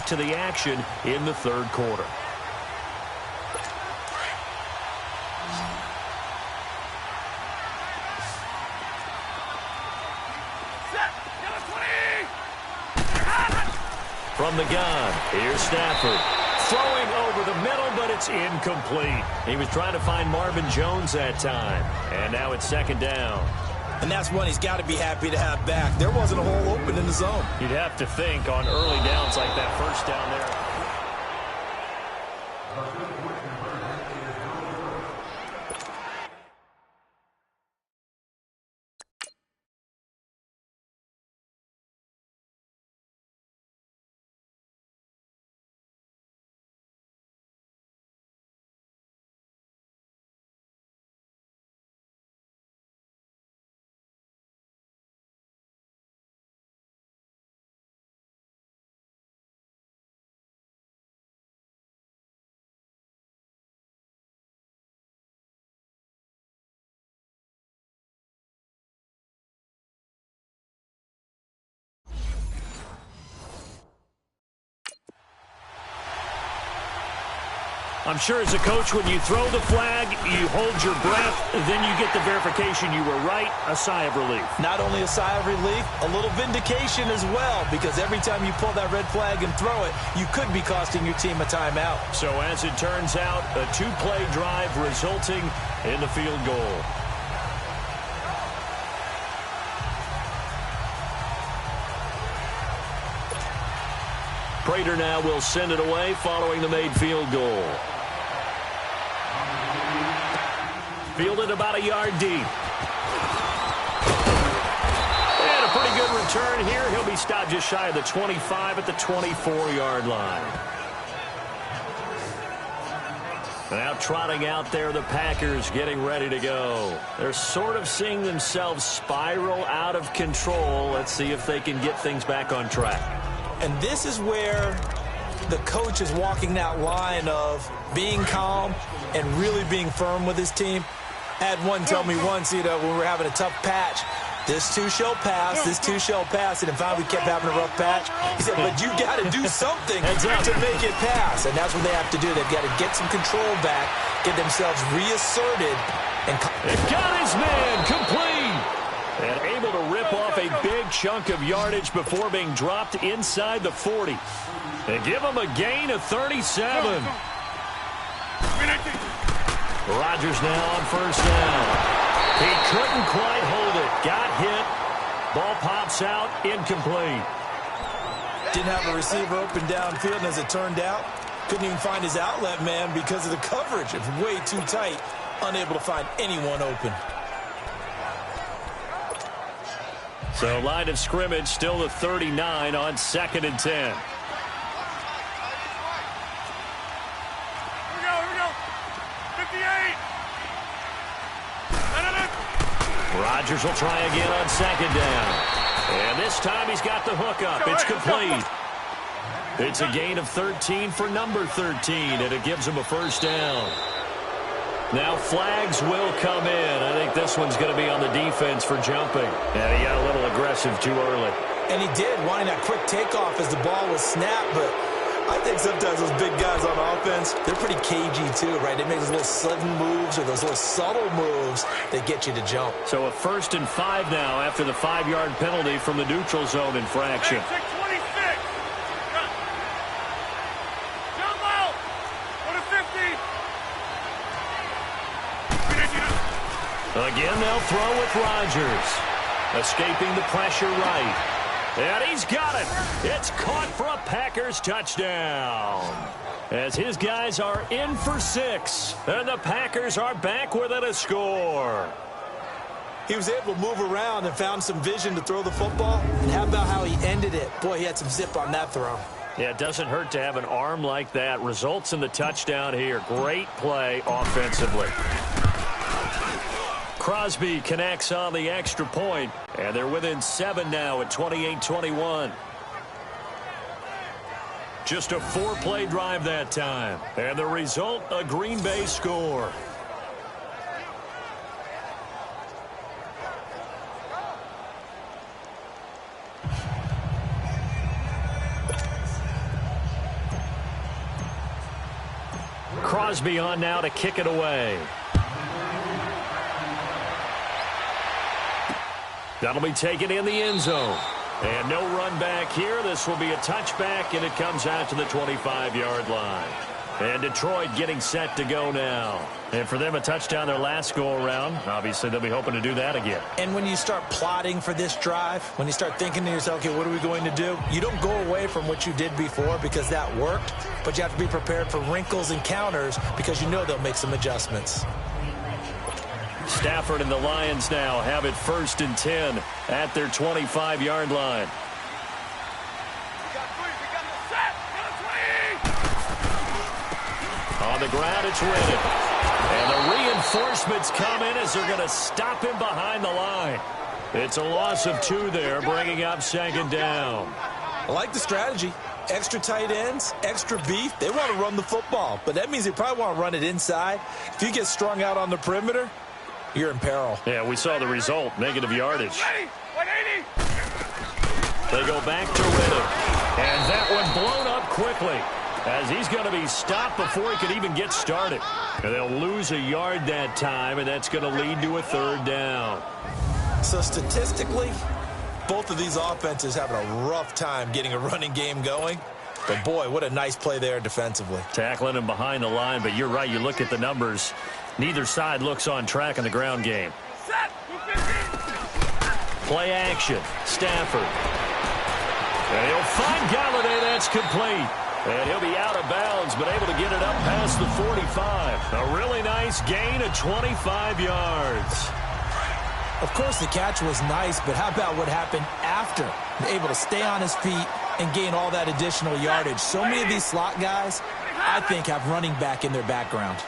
back to the action in the third quarter. From the gun, here's Stafford. Throwing over the middle, but it's incomplete. He was trying to find Marvin Jones that time. And now it's second down. And that's one he's got to be happy to have back. There wasn't a hole open in the zone. You'd have to think on early downs like that first down there. I'm sure as a coach, when you throw the flag, you hold your breath, then you get the verification you were right, a sigh of relief. Not only a sigh of relief, a little vindication as well, because every time you pull that red flag and throw it, you could be costing your team a timeout. So as it turns out, a two-play drive resulting in the field goal. Prater now will send it away following the made field goal. Fielded about a yard deep. And a pretty good return here. He'll be stopped just shy of the 25 at the 24-yard line. Now trotting out there, the Packers getting ready to go. They're sort of seeing themselves spiral out of control. Let's see if they can get things back on track. And this is where the coach is walking that line of being calm and really being firm with his team. I had one tell me once, when we were having a tough patch, this too shall pass, this too shall pass, and finally we kept having a rough patch. He said, but you got to do something to make it pass, and that's what they have to do. They've got to get some control back, get themselves reasserted. They've got his man complete. And able to rip off a big chunk of yardage before being dropped inside the 40. And give him a gain of 37. Rodgers now on first down. He couldn't quite hold it. Got hit. Ball pops out. Incomplete. Didn't have a receiver open downfield, and as it turned out, couldn't even find his outlet man because of the coverage. It's way too tight. Unable to find anyone open. So line of scrimmage still the 39 on 2nd and 10. Here we go. 58. Rodgers will try again on 2nd down. And this time he's got the hook up. It's complete. It's a gain of 13 for number 13, and it gives him a first down. Now flags will come in. I think this one's going to be on the defense for jumping. And he got a little aggressive too early. And he did, wanting that quick takeoff as the ball was snapped. But I think sometimes those big guys on offense, they're pretty cagey too, right? They make those little sudden moves or those little subtle moves that get you to jump. So a 1st and 5 now after the 5-yard penalty from the neutral zone infraction. Again, they'll throw with Rodgers. Escaping the pressure right. And he's got it. It's caught for a Packers touchdown. As his guys are in for 6. And the Packers are back within a score. He was able to move around and found some vision to throw the football. And how about how he ended it? Boy, he had some zip on that throw. Yeah, it doesn't hurt to have an arm like that. Results in the touchdown here. Great play offensively. Crosby connects on the extra point, and they're within 7 now at 28-21. Just a 4-play drive that time, and the result, a Green Bay score. Crosby on now to kick it away. That'll be taken in the end zone. And no run back here. This will be a touchback, and it comes out to the 25-yard line. And Detroit getting set to go now. And for them, a touchdown their last go-around. Obviously, they'll be hoping to do that again. And when you start plotting for this drive, when you start thinking to yourself, okay, what are we going to do? You don't go away from what you did before because that worked, but you have to be prepared for wrinkles and counters because you know they'll make some adjustments. Stafford and the Lions now have it 1st and 10 at their 25-yard line. On the ground, it's Reddick. And the reinforcements come in as they're going to stop him behind the line. It's a loss of 2 there, bringing up 2nd down. I like the strategy. Extra tight ends, extra beef. They want to run the football, but that means they probably want to run it inside. If you get strung out on the perimeter, you're in peril. Yeah, we saw the result, negative yardage. They go back to Reddick. And that one blown up quickly as he's going to be stopped before he could even get started. And they'll lose a yard that time, and that's going to lead to a 3rd down. So statistically, both of these offenses having a rough time getting a running game going. But, boy, what a nice play there defensively. Tackling him behind the line, but you're right. You look at the numbers. Neither side looks on track in the ground game. Play action. Stafford. And he'll find Galladay. That's complete. And he'll be out of bounds, but able to get it up past the 45. A really nice gain of 25 yards. Of course, the catch was nice, but how about what happened after? Able to stay on his feet and gain all that additional yardage. So many of these slot guys, I think, have running back in their background.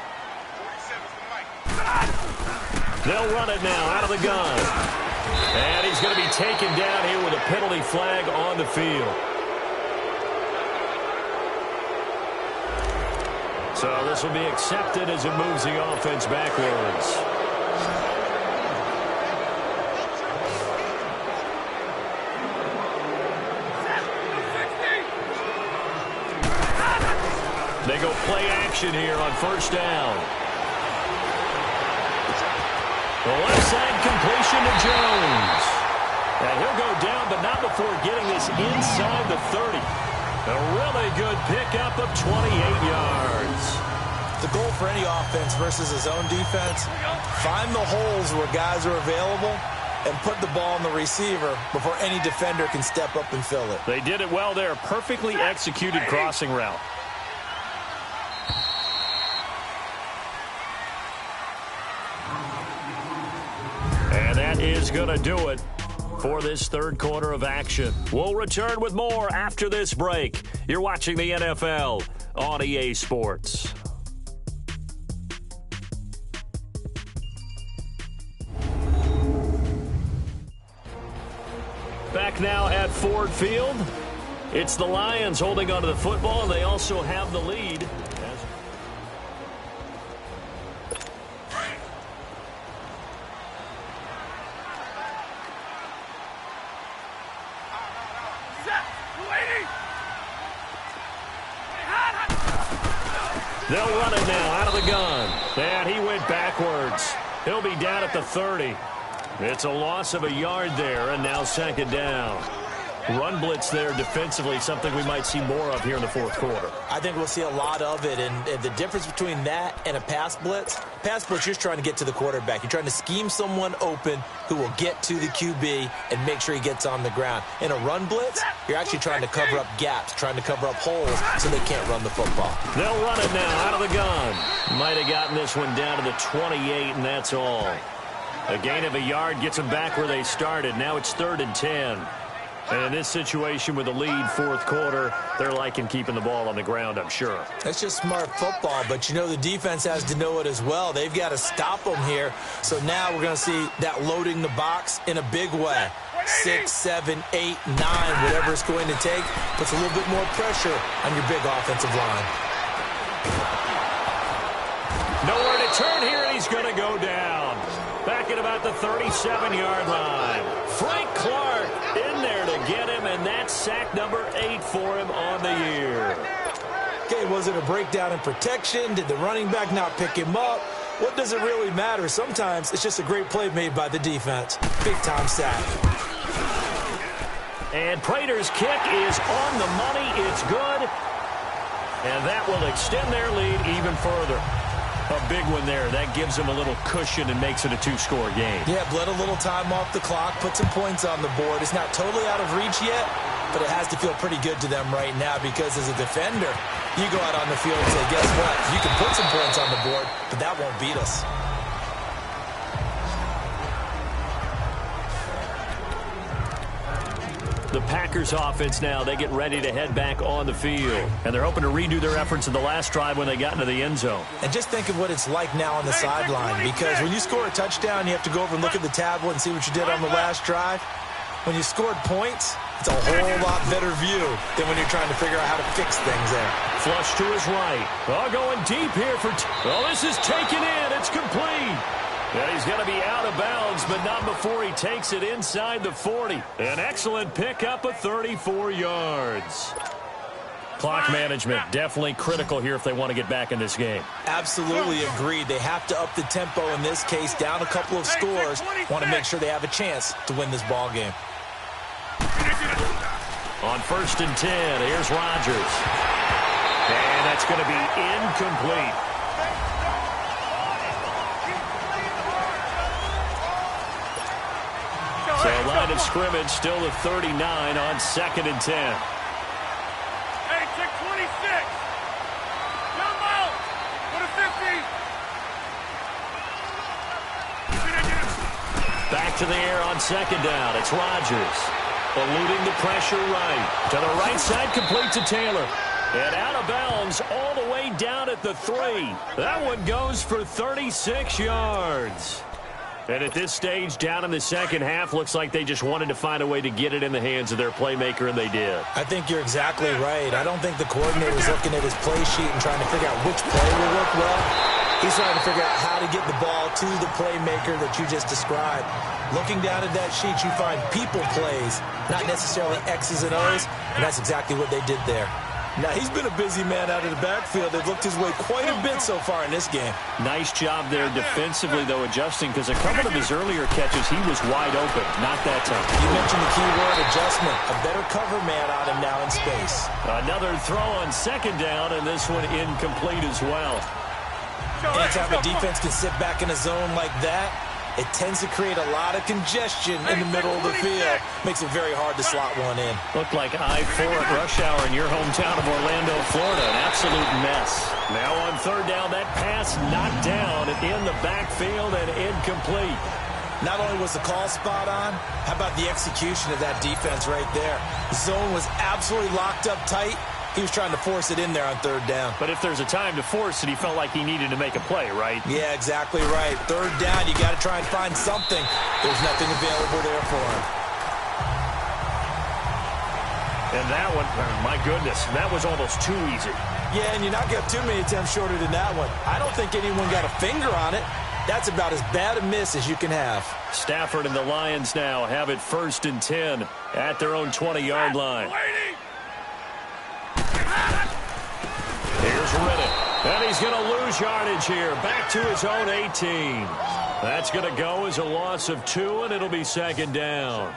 They'll run it now out of the gun. And he's going to be taken down here with a penalty flag on the field. So this will be accepted as it moves the offense backwards. They go play action here on 1st down. The left side completion to Jones. And he'll go down, but not before getting this inside the 30. A really good pickup of 28 yards. The goal for any offense versus his own defense, find the holes where guys are available and put the ball on the receiver before any defender can step up and fill it. They did it well there. Perfectly executed crossing route. And that is going to do it for this 3rd quarter of action. We'll return with more after this break. You're watching the NFL on EA Sports. Back now at Ford Field. It's the Lions holding onto the football, and they also have the lead. They'll run it now out of the gun. And he went backwards. He'll be down at the 30. It's a loss of a yard there, and now 2nd down. Run blitz there defensively, something we might see more of here in the 4th quarter. I think we'll see a lot of it, and the difference between that and a pass blitz, you're just trying to get to the quarterback. You're trying to scheme someone open who will get to the QB and make sure he gets on the ground. In a run blitz, you're actually trying to cover up gaps, trying to cover up holes so they can't run the football. They'll run it now out of the gun. Might have gotten this one down to the 28, and that's all. A gain of a yard gets them back where they started. Now it's 3rd and 10. And in this situation with the lead 4th quarter, they're liking keeping the ball on the ground, I'm sure. That's just smart football, but you know the defense has to know it as well. They've got to stop them here. So now we're going to see that loading the box in a big way. 6, 7, 8, 9, whatever it's going to take, puts a little bit more pressure on your big offensive line. Nowhere to turn here, and he's going to go down. Back at about the 37-yard line. Frank Clark in there to get him, and that's sack number 8 for him on the year. Okay, well, Was it a breakdown in protection? Did the running back not pick him up? What does it really matter? Sometimes it's just a great play made by the defense. Big-time sack. And Prater's kick is on the money. It's good. And that will extend their lead even further. A big one there. That gives them a little cushion and makes it a 2-score game. Yeah, bled a little time off the clock, put some points on the board. It's not totally out of reach yet, but it has to feel pretty good to them right now because as a defender, you go out on the field and say, guess what? You can put some points on the board, but that won't beat us. The Packers offense now, they get ready to head back on the field. And they're hoping to redo their efforts in the last drive when they got into the end zone. And just think of what it's like now on the sideline, because when you score a touchdown, you have to go over and look at the tablet and see what you did on the last drive. When you scored points, it's a whole lot better view than when you're trying to figure out how to fix things there. Flush to his right. Oh, going deep here for... Oh, this is taken in. It's complete. And he's going to be out of bounds, but not before he takes it inside the 40. An excellent pickup of 34 yards. Clock management definitely critical here if they want to get back in this game. Absolutely agreed. They have to up the tempo in this case, down a couple of scores. Want to make sure they have a chance to win this ball game. On 1st and 10, here's Rodgers. And that's going to be incomplete. So line of scrimmage still at 39 on 2nd and 10. Hey, check 26. Jump out. Put a 50. Back to the air on 2nd down. It's Rodgers. Eluding the pressure right. To the right side, complete to Taylor. And out of bounds all the way down at the 3. That one goes for 36 yards. And at this stage, down in the second half, looks like they just wanted to find a way to get it in the hands of their playmaker, and they did. I think you're exactly right. I don't think the coordinator's looking at his play sheet and trying to figure out which play will work well. He's trying to figure out how to get the ball to the playmaker that you just described. Looking down at that sheet, you find people plays, not necessarily X's and O's, and that's exactly what they did there. Now, he's been a busy man out of the backfield. They've looked his way quite a bit so far in this game. Nice job there defensively, though, adjusting, because a couple of his earlier catches, he was wide open. Not that time. You mentioned the key word, adjustment. A better cover man on him now in space. Another throw on 2nd down, and this one incomplete as well. Anytime a defense can sit back in a zone like that, it tends to create a lot of congestion in the middle of the field. Makes it very hard to slot one in. Looked like I-4 at rush hour in your hometown of Orlando, Florida. An absolute mess. Now on 3rd down, that pass knocked down in the backfield and incomplete. Not only was the call spot on, how about the execution of that defense right there? The zone was absolutely locked up tight. He was trying to force it in there on 3rd down. But if there's a time to force it, he felt like he needed to make a play, right? Yeah, exactly right. 3rd down, you got to try and find something. There's nothing available there for him. And that one, my goodness, that was almost too easy. Yeah, and you're not getting too many attempts shorter than that one. I don't think anyone got a finger on it. That's about as bad a miss as you can have. Stafford and the Lions now have it 1st and 10 at their own 20-yard line. Here's Riddick, and he's going to lose yardage here. Back to his own 18. That's going to go as a loss of 2, and it'll be 2nd down.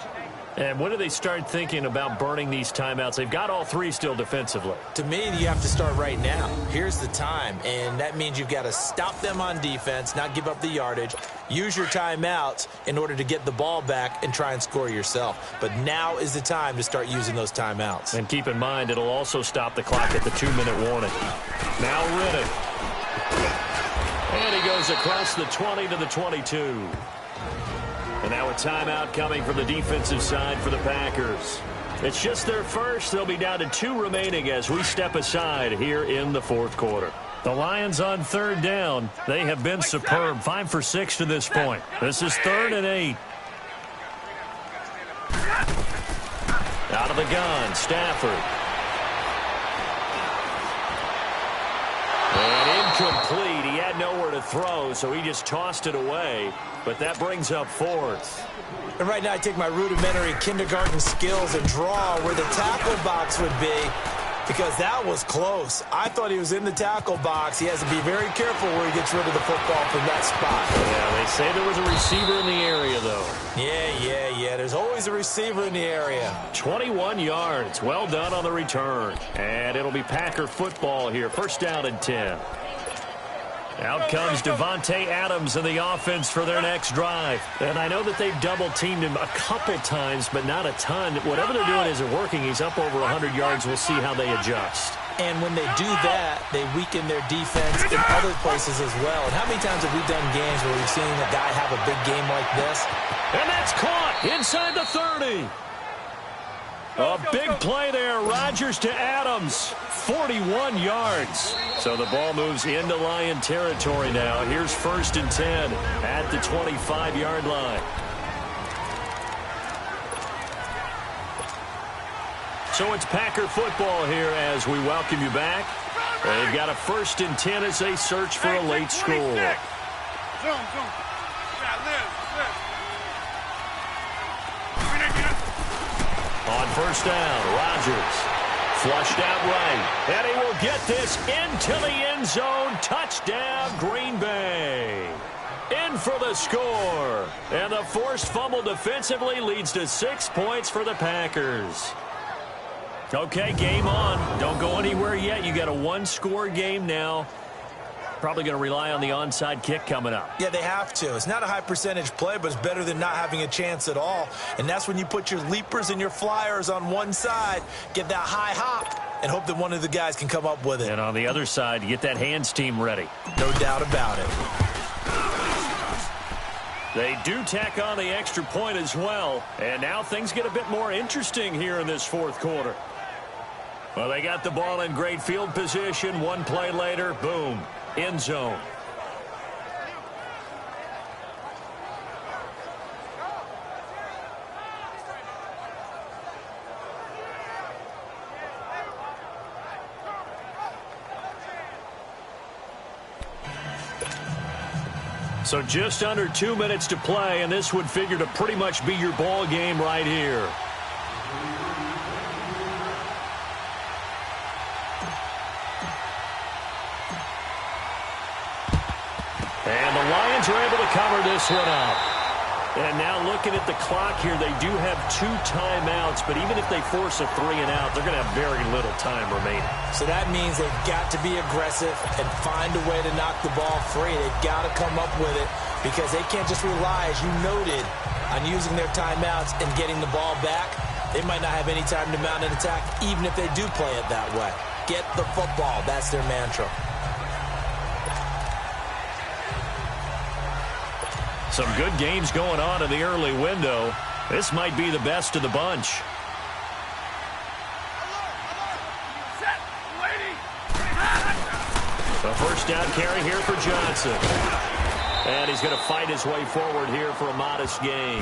And when do they start thinking about burning these timeouts? They've got all 3 still defensively. To me, you have to start right now. Here's the time, and that means you've got to stop them on defense, not give up the yardage, use your timeouts in order to get the ball back and try and score yourself. But now is the time to start using those timeouts. And keep in mind, it'll also stop the clock at the 2-minute warning. Now Riddick. And he goes across the 20 to the 22. And now a timeout coming from the defensive side for the Packers. It's just their first. They'll be down to 2 remaining as we step aside here in the 4th quarter. The Lions on 3rd down. They have been superb. 5 for 6 to this point. This is 3rd and 8. Out of the gun, Stafford. And incomplete. He had nowhere to throw, so he just tossed it away. But that brings up 4th. And right now I take my rudimentary kindergarten skills and draw where the tackle box would be. because that was close. I thought he was in the tackle box. He has to be very careful where he gets rid of the football from that spot. Yeah, they say there was a receiver in the area, though. Yeah. There's always a receiver in the area. 21 yards. Well done on the return. And it'll be Packer football here. First down and 10. Out comes Devontae Adams in the offense for their next drive. And I know that they've double-teamed him a couple times, but not a ton. Whatever they're doing isn't working. He's up over 100 yards. We'll see how they adjust. And when they do that, they weaken their defense in other places as well. And how many times have we done games where we've seen a guy have a big game like this? And that's caught inside the 30. A big play there. Rodgers to Adams. 41 yards. So the ball moves into Lion territory now. Here's first and 10 at the 25-yard line. So it's Packer football here as we welcome you back. They've got a first and 10 as they search for a late score. Zoom. Yeah, live. On first down, Rodgers flushed out right, and he will get this into the end zone. Touchdown, Green Bay. In for the score. And the forced fumble defensively leads to 6 points for the Packers. Okay, game on. Don't go anywhere yet. You got a one-score game now. Probably going to rely on the onside kick coming up. Yeah, they have to. It's not a high percentage play, but it's better than not having a chance at all. And that's when you put your leapers and your flyers on one side, get that high hop, and hope that one of the guys can come up with it. And on the other side, you get that hands team ready. No doubt about it. They do tack on the extra point as well. And now things get a bit more interesting here in this fourth quarter. Well, they got the ball in great field position. One play later, boom. End zone. So just under 2 minutes to play, and this would figure to pretty much be your ball game right here. And the Lions are able to cover this one up. And now looking at the clock here, they do have 2 timeouts, but even if they force a 3 and out, they're going to have very little time remaining. So that means they've got to be aggressive and find a way to knock the ball free. They've got to come up with it because they can't just rely, as you noted, on using their timeouts and getting the ball back. They might not have any time to mount an attack, even if they do play it that way. Get the football. That's their mantra. Some good games going on in the early window. This might be the best of the bunch. A first down carry here for Johnson. And he's going to fight his way forward here for a modest gain.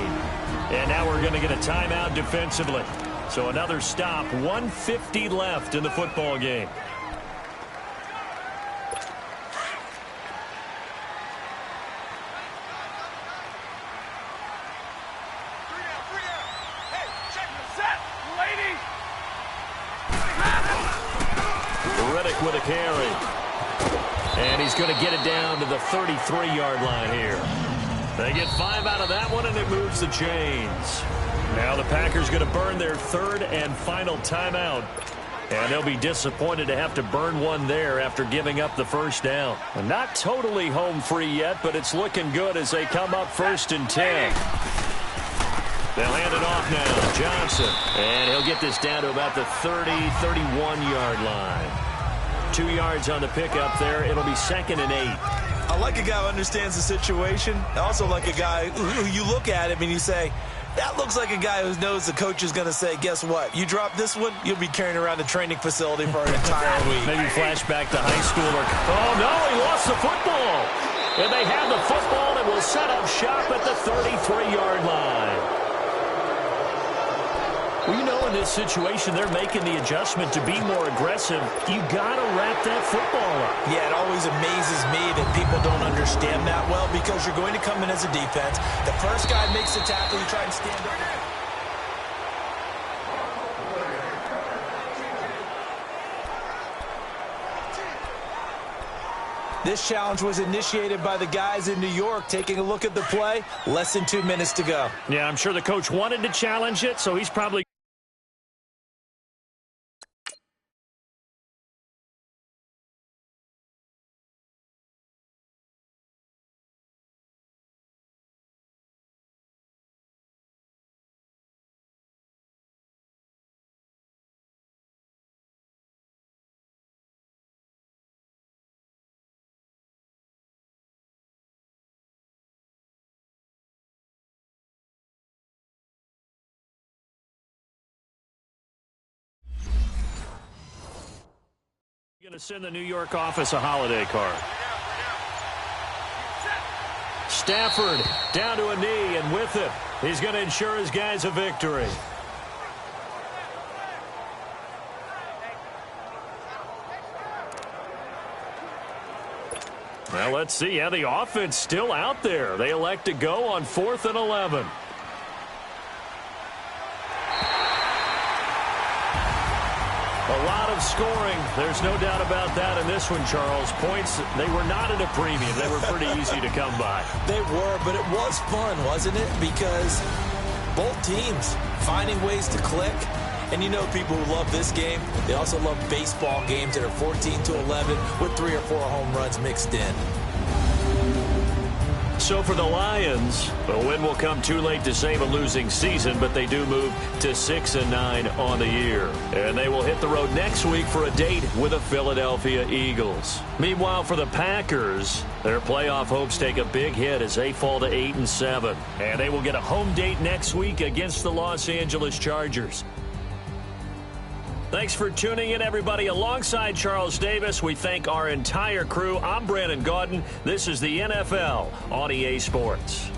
And now we're going to get a timeout defensively. So another stop. 1:50 left in the football game. With a carry. And he's going to get it down to the 33-yard line here. They get 5 out of that one, and it moves the chains. Now the Packers going to burn their third and final timeout. And they'll be disappointed to have to burn one there after giving up the first down. Not totally home free yet, but it's looking good as they come up first and 10. They'll hand it off now. Johnson. And he'll get this down to about the 30, 31-yard line. 2 yards on the pickup there. It'll be 2nd and 8. I like a guy who understands the situation. I also like a guy who you look at him and you say, that looks like a guy who knows the coach is going to say, guess what? You drop this one, you'll be carrying around the training facility for an entire week. Maybe flashback to high school. Oh, no, he lost the football. And they have the football and will set up shop at the 33-yard line. Well, you know, in this situation, they're making the adjustment to be more aggressive. You got to wrap that football up. Yeah, it always amazes me that people don't understand that well because you're going to come in as a defense. The first guy makes the tackle, you try and stand up. This challenge was initiated by the guys in New York. Taking a look at the play, less than 2 minutes to go. Yeah, I'm sure the coach wanted to challenge it, so he's probably... Going to send the New York office a holiday card. Stafford down to a knee, and with it, he's going to ensure his guys a victory. Well, let's see. Yeah, the offense still out there. They elect to go on 4th and 11. A lot of scoring. There's no doubt about that in this one, Charles. Points, they were not at a premium. They were pretty easy to come by. They were, but it was fun, wasn't it? Because both teams finding ways to click. And you know people who love this game, they also love baseball games that are 14-11 with 3 or 4 home runs mixed in. So for the Lions, a win will come too late to save a losing season, but they do move to 6-9 on the year. And they will hit the road next week for a date with the Philadelphia Eagles. Meanwhile, for the Packers, their playoff hopes take a big hit as they fall to 8-7. And they will get a home date next week against the Los Angeles Chargers. Thanks for tuning in, everybody. Alongside Charles Davis, we thank our entire crew. I'm Brandon Gaudin. This is the NFL on EA Sports.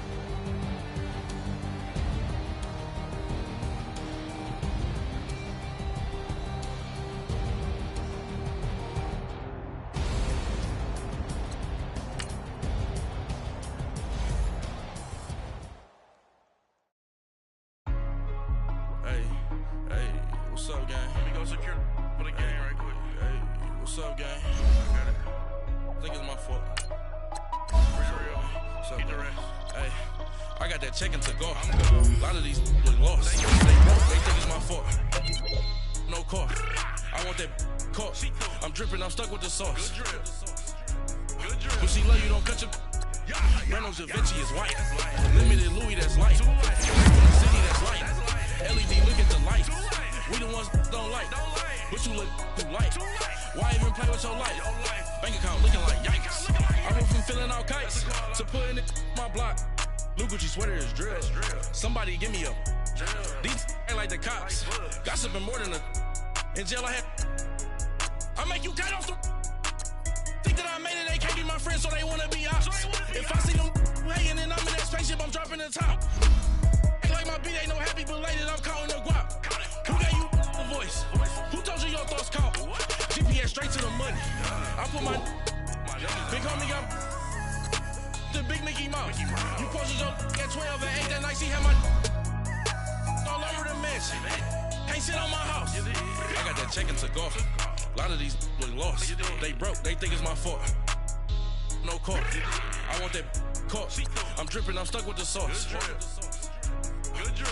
What's up, gang? Let me go secure for the game right quick. Hey, what's up, gang? I got it. I think it's my fault. What's up, keep the rest. Hey, I got that check-in to go. A lot of these look lost. They think it's my fault. No car. I want that cost. I'm dripping, I'm stuck with the sauce. Good drip. When she love you, don't cut your... Reynolds Da Vinci is white. Limited Louis, that's light. From the city, that's light. LED, look at the light. We the ones don't like, but you look too light. Why even play with your life? Bank account looking like yikes. I went from filling out kites to putting it my block. Blue Gucci sweater is drill. Somebody give me a these ain't like the cops. Gossiping more than a in jail I had. I make you cut off the think that I made it. They can't be my friends, so they wanna be ops. If I see them hanging and I'm in that spaceship, I'm dropping the top. Ain't like my beat ain't no happy belated. I'm counting the guap. Who gave you the voice? Who told you your thoughts count? GPS straight to the money. I put my big homie got the big Mickey Mouse. You posted your at 12 and 8 that night. She had my all over the mansion. Can't sit on my house. I got that check-in to go. A lot of these look lost. They broke. They think it's my fault. No car. I want that cost. I'm dripping. I'm stuck with the sauce.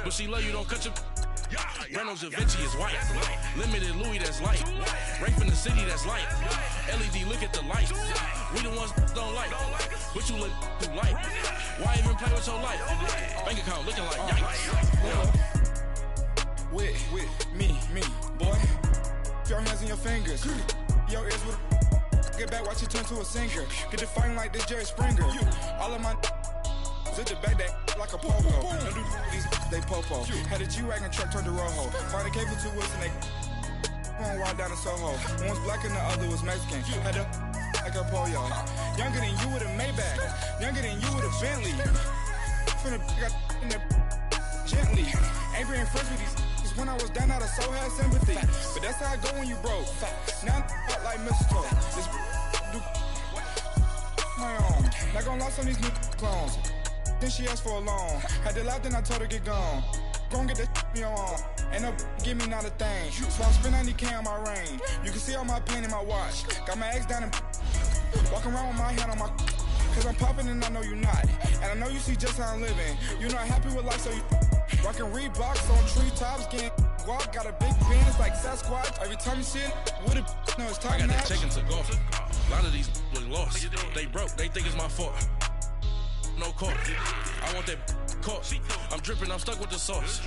But she love you. Don't cut your... Reynolds Da Vinci is white. Limited Louis, that's light. Ray from the city, that's light. LED, look at the light. We the ones don't like, but you look too light. Why even play with your life? Bank account looking like yikes. With me, boy. Your hands in your fingers. Your ears with get back, watch it turn to a singer. Get the fighting like this Jerry Springer. All of my at the back that like a pogo. No do these they popo. Had a G-Wagon truck turned to Rojo. Find a cable 2 wheels and they going wild down in Soho. One was black and the other was Mexican. Had a like a pollo. Younger than you with a Maybach. Younger than you with a Bentley. From the got in the gently. Ain't being friends with these when I was down out of so had sympathy. But that's how I go when you broke. Now I'm like mistletoe. This do my own. Not gonna lie on these new clones. Then she asked for a loan. Had to laugh, then I told her get gone. Gon' get that me on. Ain't no give me not a thing. So I spend 90K on my ring. You can see all my pain in my watch. Got my ex down in Walking around with my hand on my, cause I'm popping and I know you not. And I know you see just how I'm living. You're not happy with life, so you rockin' Reeboks on treetops, getting walk. Got a big Benz like Sasquatch. Every time you see it, with it, no, it's top I got notch. that chicken to go. A lot of these look lost. They broke, they think it's my fault. No court. I want that court. I'm dripping, I'm stuck with the sauce.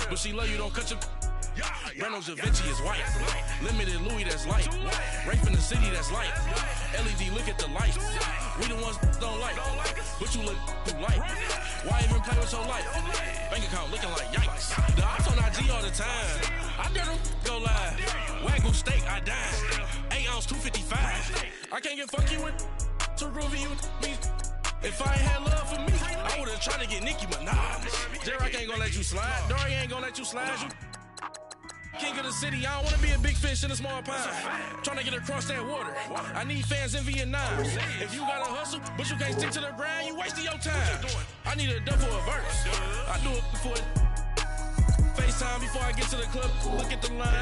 But she love you, don't cut your. Reynolds Da Vinci is white. Limited Louis, that's light. Rape in the city, that's light. LED, look at the light. We the ones don't like. But you look too light. Why even play with your life? Bank account looking like yikes. The ops on IG all the time. I dare them go live. Wagyu steak, I dine. 8 ounce, 255. I can't get funky with to groovy you me. If I ain't had love for me, I would've tried to get Nicki Minaj. Derek ain't gonna let you slide. Dory ain't gonna let you slide. King of the city, I don't wanna be a big fish in a small pond. Trying to get across that water. I need fans in Vietnam. If you gotta hustle, but you can't stick to the grind, you wasting your time. I need a double a verse. I do it before FaceTime before I get to the club. Look at the line.